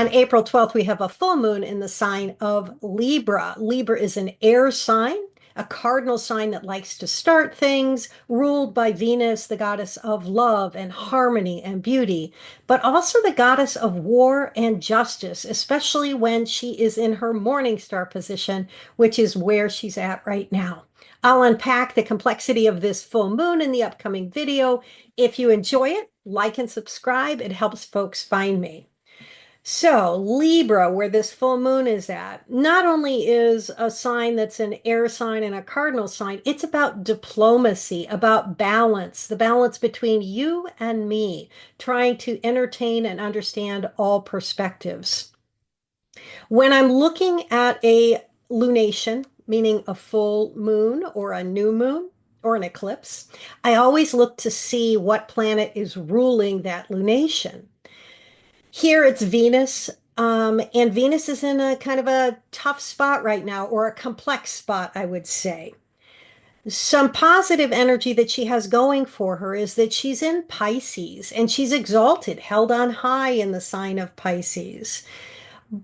On April 12th, we have a full moon in the sign of Libra. Libra is an air sign, a cardinal sign that likes to start things, ruled by Venus, the goddess of love and harmony and beauty, but also the goddess of war and justice, especially when she is in her morning star position, which is where she's at right now. I'll unpack the complexity of this full moon in the upcoming video. If you enjoy it, like and subscribe. It helps folks find me. So, Libra, where this full moon is at, not only is a sign that's an air sign and a cardinal sign, it's about diplomacy, about balance, the balance between you and me, trying to entertain and understand all perspectives. When I'm looking at a lunation, meaning a full moon or a new moon or an eclipse, I always look to see what planet is ruling that lunation. Here it's Venus, and Venus is in a kind of a tough spot right now, or a complex spot, I would say. Some positive energy that she has going for her is that she's in Pisces and she's exalted, held on high in the sign of Pisces.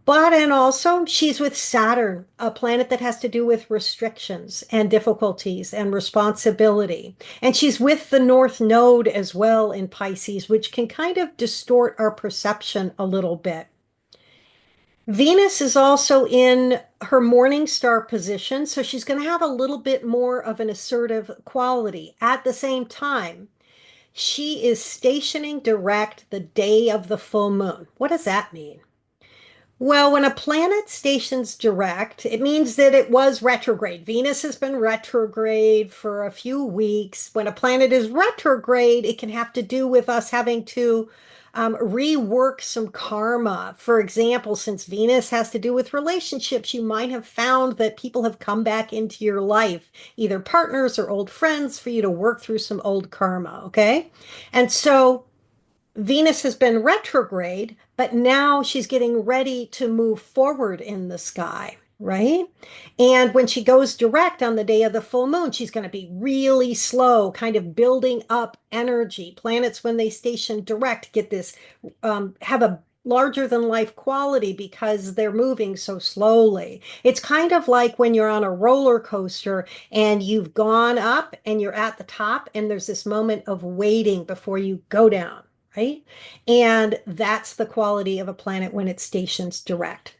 But, and also, she's with Saturn, a planet that has to do with restrictions and difficulties and responsibility. And she's with the North Node as well in Pisces, which can kind of distort our perception a little bit. Venus is also in her morning star position, so she's going to have a little bit more of an assertive quality. At the same time, she is stationing direct the day of the full moon. What does that mean? Well, when a planet stations direct, it means that it was retrograde. Venus has been retrograde for a few weeks. When a planet is retrograde, it can have to do with us having to rework some karma. For example, since Venus has to do with relationships, you might have found that people have come back into your life, either partners or old friends, for you to work through some old karma, okay? And so Venus has been retrograde, but now she's getting ready to move forward in the sky, right? And when she goes direct on the day of the full moon, she's going to be really slow, kind of building up energy. Planets, when they station direct, get this, have a larger than life quality because they're moving so slowly. It's kind of like when you're on a roller coaster and you've gone up and you're at the top, and there's this moment of waiting before you go down. Right? And that's the quality of a planet when it stations direct.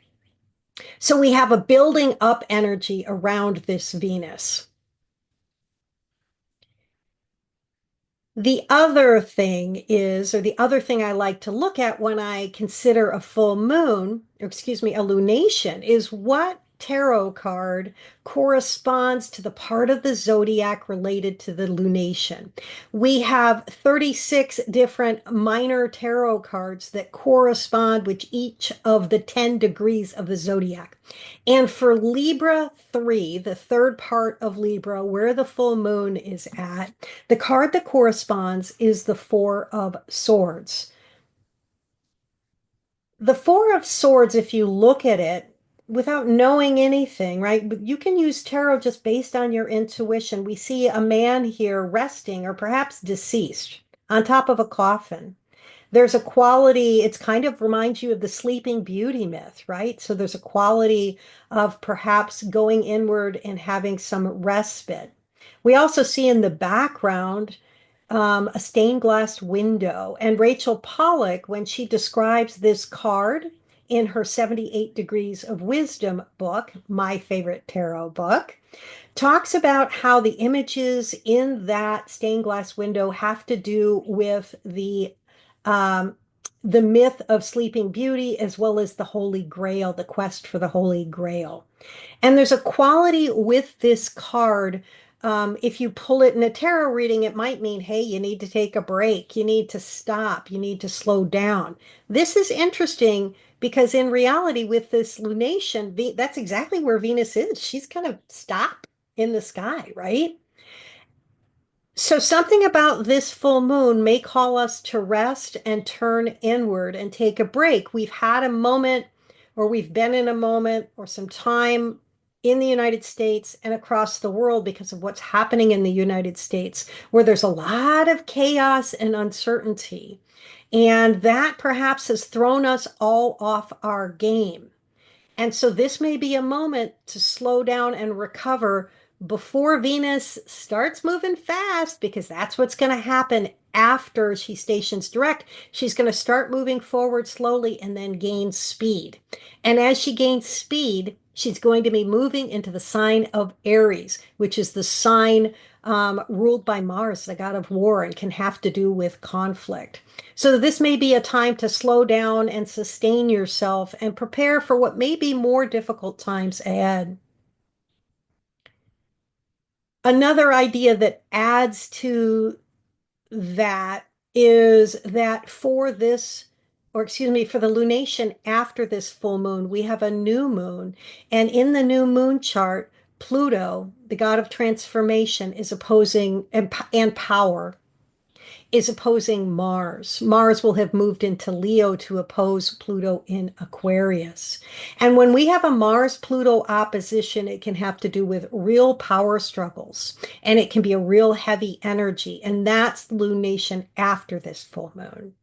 So we have a building up energy around this Venus. The other thing is, or the other thing I like to look at when I consider a full moon, or excuse me, a lunation, is what tarot card corresponds to the part of the zodiac related to the lunation. We have 36 different minor tarot cards that correspond with each of the 10 degrees of the zodiac. And for Libra 3, the third part of Libra, where the full moon is at, the card that corresponds is the Four of Swords. The Four of Swords, if you look at it without knowing anything, right? But you can use tarot just based on your intuition. We see a man here resting or perhaps deceased on top of a coffin. There's a quality, it's kind of reminds you of the Sleeping Beauty myth, right? So there's a quality of perhaps going inward and having some respite. We also see in the background a stained glass window. And Rachel Pollack, when she describes this card in her 78 Degrees of Wisdom book, my favorite tarot book, talks about how the images in that stained glass window have to do with um, the myth of Sleeping Beauty as well as the Holy Grail, the quest for the Holy Grail. And there's a quality with this card. If you pull it in a tarot reading, it might mean, hey, you need to take a break. You need to stop. You need to slow down. This is interesting because in reality, with this lunation, that's exactly where Venus is. She's kind of stop in the sky, right? So something about this full moon may call us to rest and turn inward and take a break. We've had a moment or we've been in a moment or some time in the United States and across the world because of what's happening in the United States, where there's a lot of chaos and uncertainty. And that perhaps has thrown us all off our game. And so this may be a moment to slow down and recover before Venus starts moving fast, because that's what's going to happen after she stations direct. She's going to start moving forward slowly and then gain speed. And as she gains speed, she's going to be moving into the sign of Aries, which is the sign ruled by Mars, the god of war, and can have to do with conflict. So this may be a time to slow down and sustain yourself and prepare for what may be more difficult times ahead. Another idea that adds to that is that for this, or excuse me, for the lunation after this full moon, we have a new moon. And in the new moon chart, Pluto, the god of transformation, is opposing and power, is opposing Mars. Mars will have moved into Leo to oppose Pluto in Aquarius. And when we have a Mars-Pluto opposition, it can have to do with real power struggles, and it can be a real heavy energy. And that's lunation after this full moon.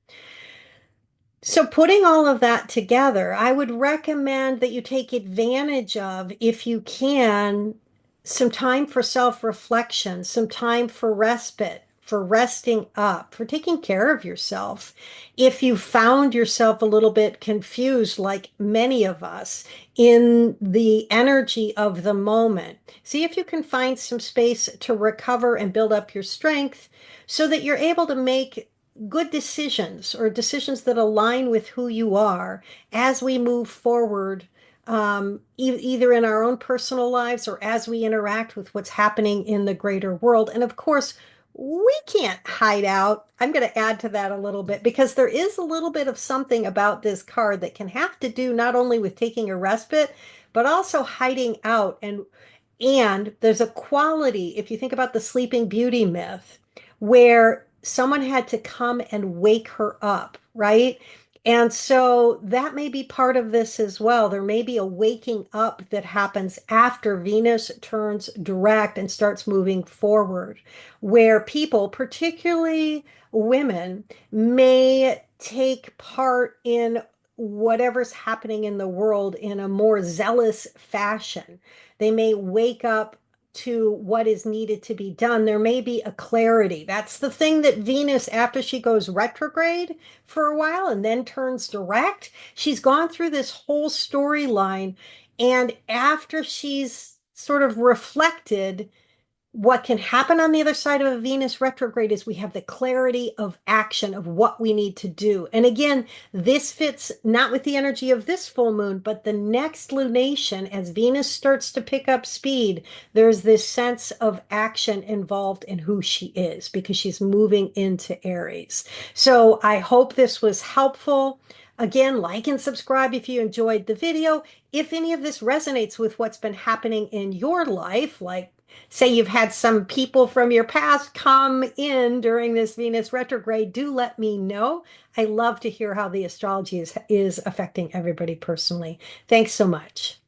So, putting all of that together, I would recommend that you take advantage of, if you can, some time for self-reflection, some time for respite, for resting up, for taking care of yourself. If you found yourself a little bit confused, like many of us, in the energy of the moment, see if you can find some space to recover and build up your strength so that you're able to make good decisions, or decisions that align with who you are as we move forward, either in our own personal lives or as we interact with what's happening in the greater world. And of course, we can't hide out. I'm going to add to that a little bit, because there is a little bit of something about this card that can have to do not only with taking a respite, but also hiding out. And there's a quality, if you think about the Sleeping Beauty myth, where someone had to come and wake her up, right? And so that may be part of this as well. There may be a waking up that happens after Venus turns direct and starts moving forward, where people, particularly women, may take part in whatever's happening in the world in a more zealous fashion. They may wake up to what is needed to be done. There may be a clarity. That's the thing that Venus, after she goes retrograde for a while and then turns direct, she's gone through this whole storyline. And after she's sort of reflected, what can happen on the other side of a Venus retrograde is we have the clarity of action of what we need to do. And again, this fits not with the energy of this full moon, but the next lunation, as Venus starts to pick up speed, there's this sense of action involved in who she is, because she's moving into Aries. So I hope this was helpful. Again, like and subscribe if you enjoyed the video. If any of this resonates with what's been happening in your life, like say you've had some people from your past come in during this Venus retrograde, do let me know. I love to hear how the astrology is affecting everybody personally. Thanks so much.